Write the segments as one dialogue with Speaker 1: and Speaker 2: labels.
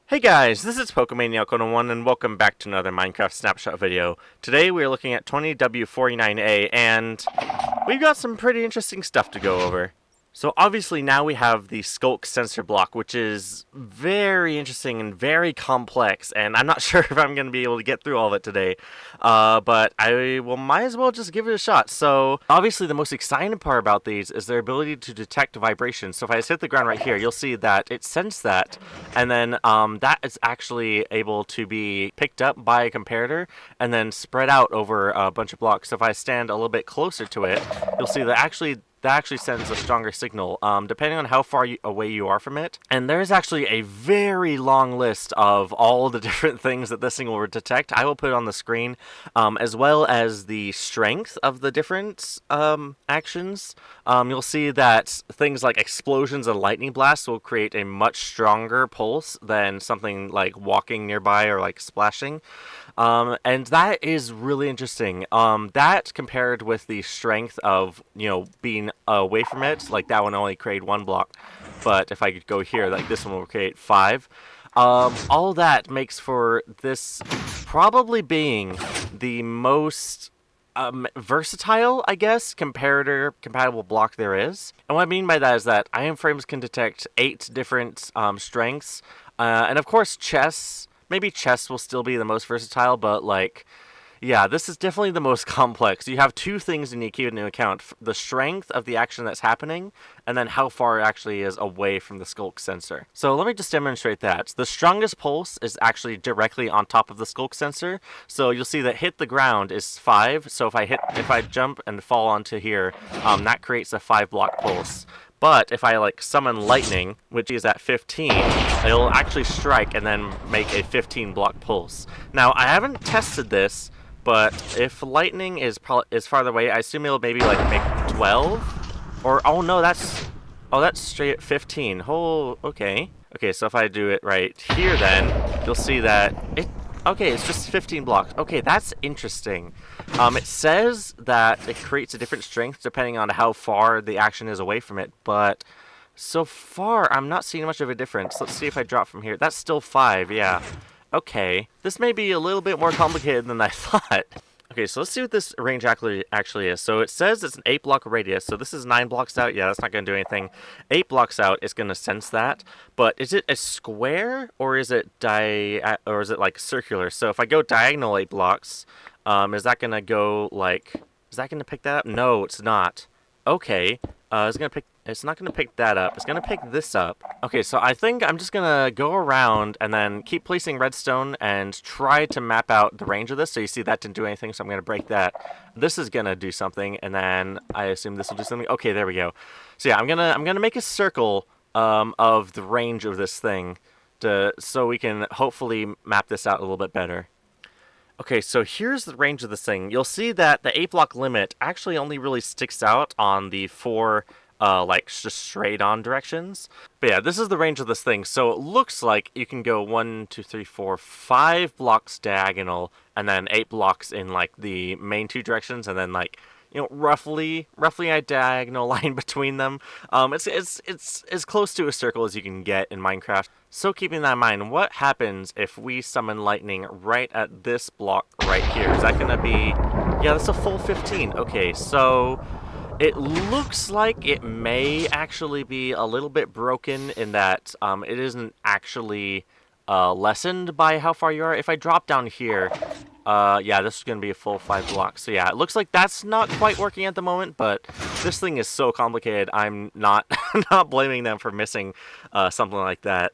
Speaker 1: Hey guys, this is Pokemaniac101 and welcome back to another Minecraft Snapshot video. Today we are looking at 20W49A and we've got some pretty interesting stuff to go over. So obviously now we have the Skulk sensor block, which is very interesting and very complex, and I'm not sure if I'm going to be able to get through all of it today, but I will might as well just give it a shot. So obviously the most exciting part about these is their ability to detect vibration. So if I just hit the ground right here, you'll see that it sensed that, and then that is actually able to be picked up by a comparator and then spread out over a bunch of blocks. So if I stand a little bit closer to it, you'll see that actually sends a stronger signal, depending on how far away you are from it. And there's actually a very long list of all the different things that this thing will detect. I will put it on the screen, as well as the strength of the different actions. You'll see that things like explosions and lightning blasts will create a much stronger pulse than something like walking nearby or like splashing. And that is really interesting. That compared with the strength of, being away from it, like that one only create one block. But if I could go here, like this one will create 5. All that makes for this probably being the most versatile, I guess, compatible block there is. And what I mean by that is that iron frames can detect 8 different strengths. And of course, maybe chess will still be the most versatile, but like, yeah, this is definitely the most complex. You have two things you need to keep into account: the strength of the action that's happening, and then how far it actually is away from the Skulk sensor. So let me just demonstrate that. The strongest pulse is actually directly on top of the Skulk sensor. So you'll see that hit the ground is 5. So if I jump and fall onto here, that creates a 5-block pulse. But if I like summon lightning, which is at 15, it'll actually strike and then make a 15-block pulse. Now I haven't tested this, but if lightning is farther away, I assume it'll maybe like make 12, or oh no, that's straight at 15. Oh, okay. Okay, so if I do it right here, then you'll see that it's just 15 blocks. Okay, that's interesting. It says that it creates a different strength depending on how far the action is away from it, but so far I'm not seeing much of a difference. Let's see if I drop from here. That's still 5, yeah. Okay, this may be a little bit more complicated than I thought. Okay, so let's see what this range actually is. So it says it's an 8-block radius, so this is 9 blocks out. Yeah, that's not going to do anything. 8 blocks out is going to sense that, but is it a square or is it like circular? So if I go diagonal 8 blocks, is that going to go like, is that going to pick that up? No, it's not. Okay, it's not gonna pick that up. It's gonna pick this up. Okay, so I think I'm just gonna go around and then keep placing redstone and try to map out the range of this. So you see that didn't do anything, so I'm gonna break that. This is gonna do something, and then I assume this will do something. Okay, there we go. So yeah, I'm gonna make a circle of the range of this thing so we can hopefully map this out a little bit better. Okay, so here's the range of this thing. You'll see that the 8-block limit actually only really sticks out on the 4, like, just straight-on directions. But yeah, this is the range of this thing. So it looks like you can go 1, 2, 3, 4, 5 blocks diagonal, and then 8 blocks in, like, the main 2 directions, and then, like, roughly a diagonal line between them. It's as close to a circle as you can get in Minecraft. So keeping that in mind, what happens if we summon lightning right at this block right here? Is that gonna be... Yeah, that's a full 15. Okay, so it looks like it may actually be a little bit broken in that it isn't actually lessened by how far you are. If I drop down here, yeah, this is going to be a full 5 blocks. So yeah, it looks like that's not quite working at the moment, but this thing is so complicated, I'm not not blaming them for missing something like that.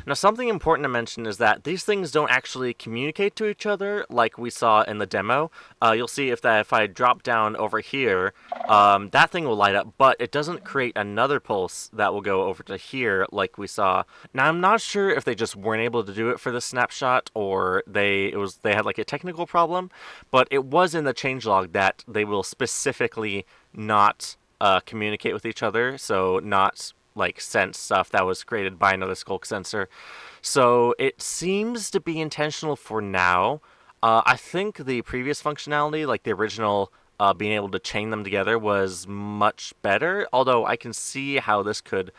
Speaker 1: Now, something important to mention is that these things don't actually communicate to each other like we saw in the demo. You'll see if I drop down over here, that thing will light up, but it doesn't create another pulse that will go over to here like we saw. Now, I'm not sure if they just weren't able to do it for the snapshot or they had like a technical problem, but it was in the changelog that they will specifically not communicate with each other, so not like sense stuff that was created by another Skulk sensor. So it seems to be intentional for now. I think the previous functionality, like the original being able to chain them together, was much better, although I can see how this could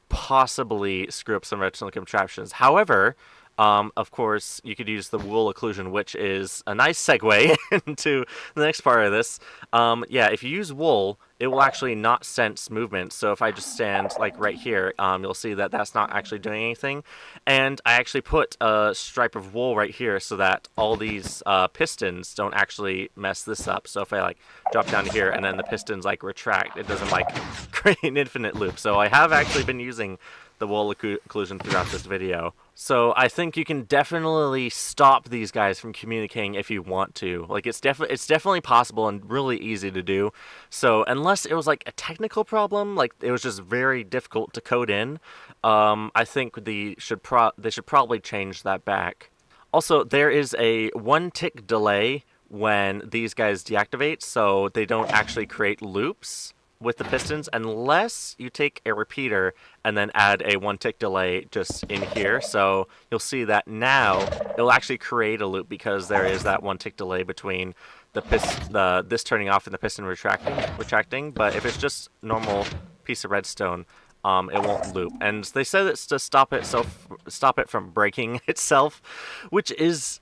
Speaker 1: possibly screw up some redstone contraptions. However, Of course, you could use the wool occlusion, which is a nice segue into the next part of this. Yeah, if you use wool, it will actually not sense movement. So if I just stand like right here, you'll see that that's not actually doing anything. And I actually put a stripe of wool right here so that all these pistons don't actually mess this up. So if I like drop down to here and then the pistons like retract, it doesn't like create an infinite loop. So I have actually been using the wool occlusion throughout this video. So I think you can definitely stop these guys from communicating if you want to. Like it's definitely possible and really easy to do. So unless it was like a technical problem, like it was just very difficult to code in, I think they should probably change that back. Also, there is a 1-tick delay when these guys deactivate, so they don't actually create loops with the pistons unless you take a repeater and then add a 1-tick delay just in here. So you'll see that now it'll actually create a loop because there is that 1-tick delay between this turning off and the piston retracting. But if it's just normal piece of redstone, it won't loop. And they said it's to stop it from breaking itself, which is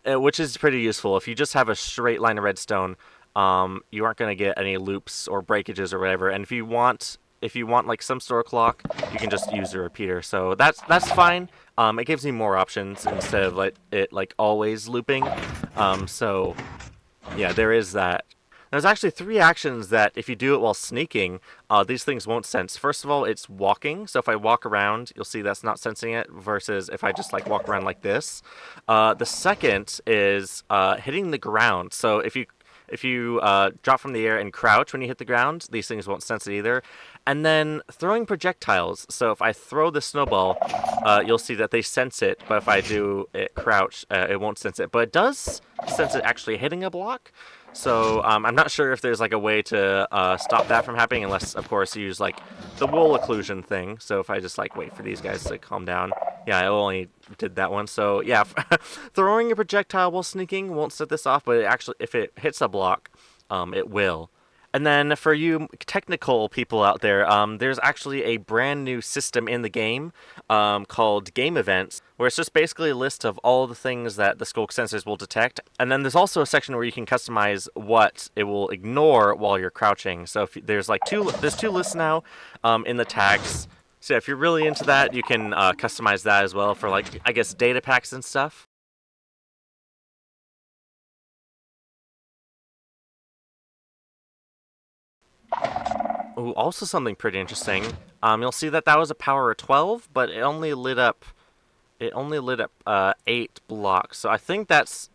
Speaker 1: pretty useful. If you just have a straight line of redstone, you aren't going to get any loops or breakages or whatever. And if you want like some store clock, you can just use a repeater. So that's fine. It gives you more options instead of like always looping. So yeah, there is that. There's actually 3 actions that if you do it while sneaking, these things won't sense. First of all, it's walking. So if I walk around, you'll see that's not sensing it, versus if I just like walk around like this. The second is hitting the ground. So if you drop from the air and crouch when you hit the ground, these things won't sense it either. And then throwing projectiles. So if I throw the snowball, you'll see that they sense it, but if I do it crouch, it won't sense it. But it does sense it actually hitting a block. So I'm not sure if there's like a way to stop that from happening, unless of course you use like the wool occlusion thing. So if I just like wait for these guys to calm down. Yeah, I only did that one. So yeah, throwing a projectile while sneaking won't set this off, but if it hits a block, it will. And then for you technical people out there, there's actually a brand new system in the game called Game Events, where it's just basically a list of all the things that the Skulk Sensors will detect. And then there's also a section where you can customize what it will ignore while you're crouching. So if there's like there's 2 lists now in the tags. So if you're really into that, you can customize that as well for like, I guess, data packs and stuff. Ooh, also something pretty interesting. You'll see that was a power of 12, but it only lit up 8 blocks. So I think that's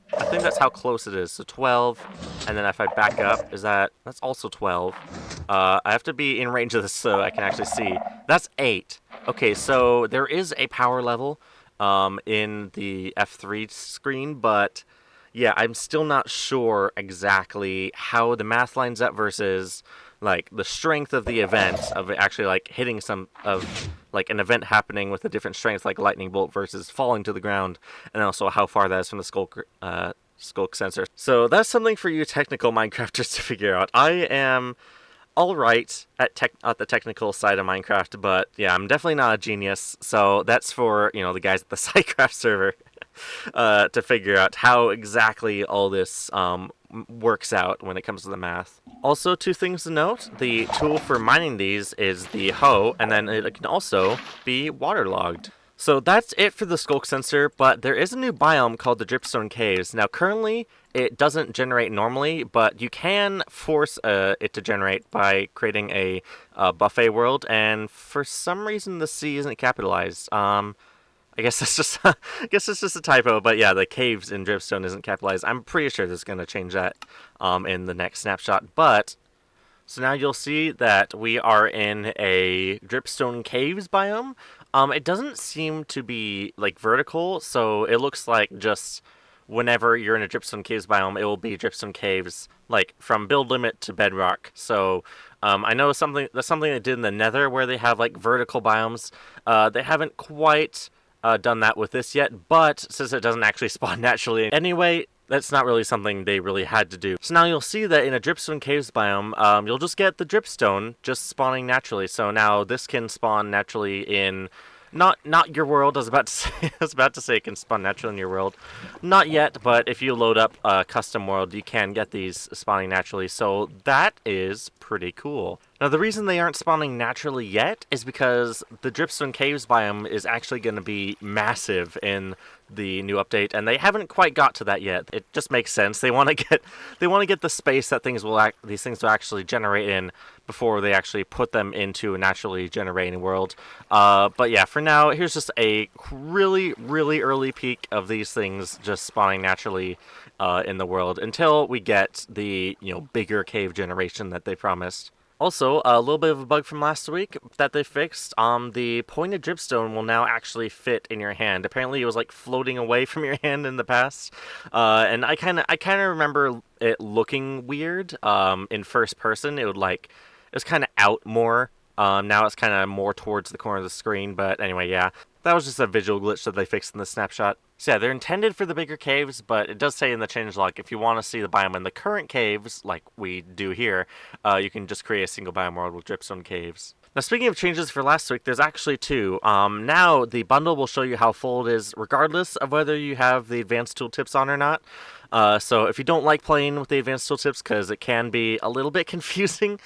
Speaker 1: how close it is. So 12, and then if I back up, that's also 12. I have to be in range of this so I can actually see. That's 8. Okay, so there is a power level in the F3 screen, but yeah, I'm still not sure exactly how the math lines up versus like the strength of the event of actually like hitting some of like an event happening with a different strength, like lightning bolt versus falling to the ground, and also how far that is from the Skulk sensor. So that's something for you technical Minecrafters to figure out. I am all right at the technical side of Minecraft, but yeah, I'm definitely not a genius. So that's for the guys at the SciCraft server to figure out how exactly all this works out when it comes to the math. Also, 2 things to note: the tool for mining these is the hoe, and then it can also be waterlogged. So that's it for the Skulk sensor, but there is a new biome called the Dripstone Caves. Now currently it doesn't generate normally, but you can force it to generate by creating a buffet world, and for some reason the C isn't capitalized. I guess it's just a typo, but yeah, the caves in Dripstone isn't capitalized. I'm pretty sure this is going to change that in the next snapshot. But so now you'll see that we are in a Dripstone Caves biome. It doesn't seem to be like vertical, so it looks like just whenever you're in a Dripstone Caves biome, it will be Dripstone Caves like from build limit to bedrock. So I know that's something they did in the Nether where they have like vertical biomes. They haven't quite done that with this yet, but since it doesn't actually spawn naturally anyway, that's not really something they really had to do. So now you'll see that in a Dripstone Caves biome, you'll just get the dripstone just spawning naturally. So now this can spawn naturally in Not your world. I was about to say I was about to say it can spawn naturally in your world. Not yet, but if you load up a custom world, you can get these spawning naturally. So that is pretty cool. Now the reason they aren't spawning naturally yet is because the Dripstone Caves biome is actually going to be massive in the new update, and they haven't quite got to that yet. It just makes sense. They want to get the space that these things will actually generate in before they actually put them into a naturally generating world. But yeah, for now, here's just a really, really early peek of these things just spawning naturally in the world until we get the bigger cave generation that they promised. Also, a little bit of a bug from last week that they fixed. The pointed dripstone will now actually fit in your hand. Apparently, it was like floating away from your hand in the past, and I kind of remember it looking weird. In first person, it was kind of out more. Now it's kind of more towards the corner of the screen. But anyway, yeah, that was just a visual glitch that they fixed in the snapshot. So yeah, they're intended for the bigger caves, but it does say in the changelog, if you want to see the biome in the current caves, like we do here, you can just create a single biome world with Dripstone Caves. Now, speaking of changes for last week, there's actually two. Now, the bundle will show you how full it is, regardless of whether you have the advanced tooltips on or not. So if you don't like playing with the advanced tooltips, because it can be a little bit confusing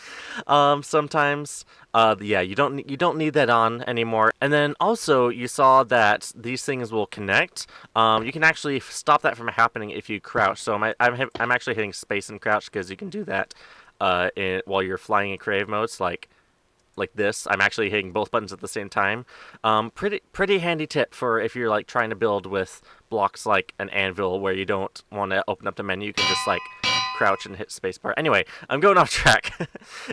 Speaker 1: sometimes, yeah, you don't need that on anymore. And then also, you saw that these things will connect. You can actually stop that from happening if you crouch. So I'm actually hitting space and crouch because you can do that while you're flying in creative modes, like this. I'm actually hitting both buttons at the same time. Pretty handy tip for if you're like trying to build with blocks like an anvil where you don't want to open up the menu. You can just like crouch and hit spacebar. Anyway, I'm going off track.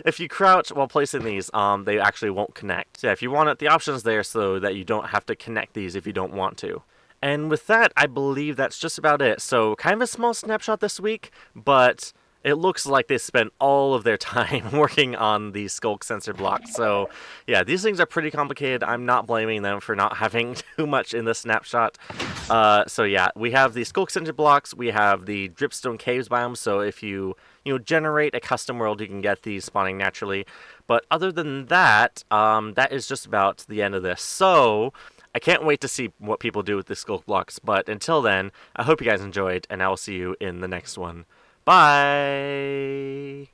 Speaker 1: If you crouch while placing these, they actually won't connect. So yeah, if you want it, the option's there so that you don't have to connect these if you don't want to. And with that, I believe that's just about it. So kind of a small snapshot this week, but it looks like they spent all of their time working on these Skulk sensor blocks. So yeah, these things are pretty complicated. I'm not blaming them for not having too much in the snapshot. So yeah, we have the Skulk sensor blocks. We have the Dripstone Caves biome. So if you generate a custom world, you can get these spawning naturally. But other than that, that is just about the end of this. So I can't wait to see what people do with the Skulk blocks. But until then, I hope you guys enjoyed, and I will see you in the next one. Bye!